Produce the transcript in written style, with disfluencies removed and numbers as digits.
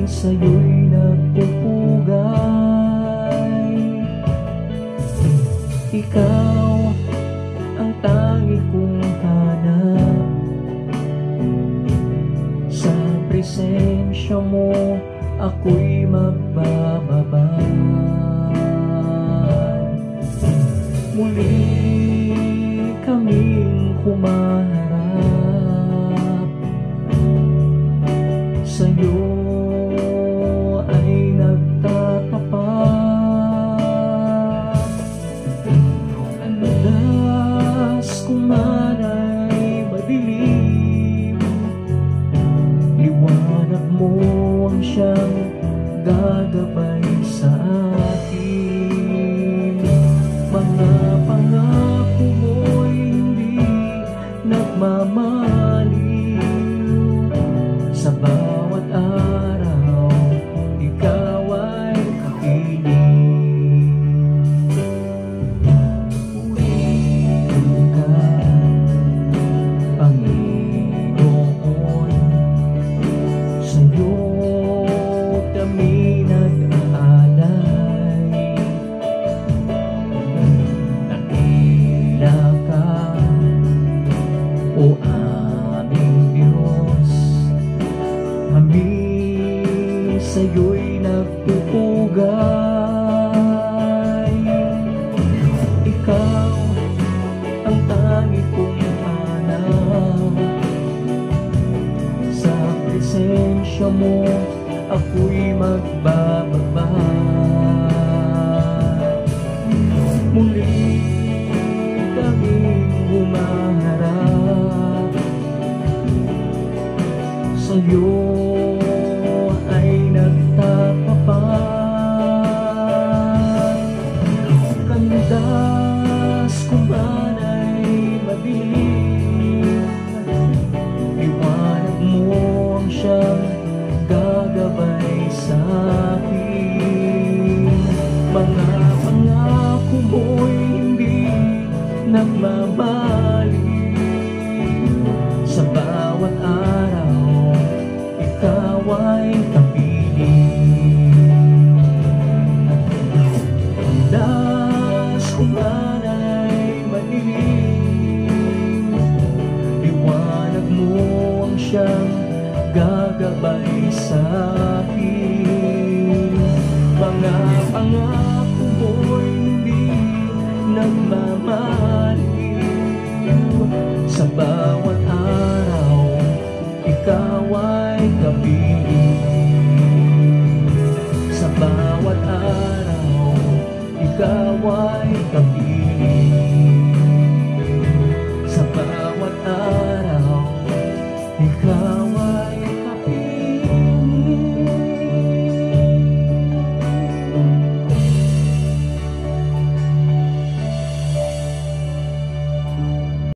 sa'yo'y nagpupugay. Ikaw ang tangi kong hanap. Sa presensya mo ako'y magbababa. Muli kaming humaharap, sa'yo ay nagtatapat. Andas kung man ay madilim, liwanag mo ang siyang gagabay sa akin. Mga pangako mo'y hindi nagmamaliw. Sa bawat araw, ikaw ay kapiling. Purihin ka, Panginoon. Sa'yo kami nag-aalay. Dakila ka, o aming Diyos. Kami sa'yo'y nagpupugay. Ikaw ang tangi kong hanap. Sa presensya mo ako'y magbababa. Muli kaming humaharap, sa'yo ay nagtatapat. Kandas kung man ay madilim, liwanag mo ang siyang gagabay sa akin. Mga pangako mo'y hindi nagmamaliw. Sa bawat araw, ikaw ay kapiling. Andas kung man ay madilim, liwanag mo ang siyang gagabay sa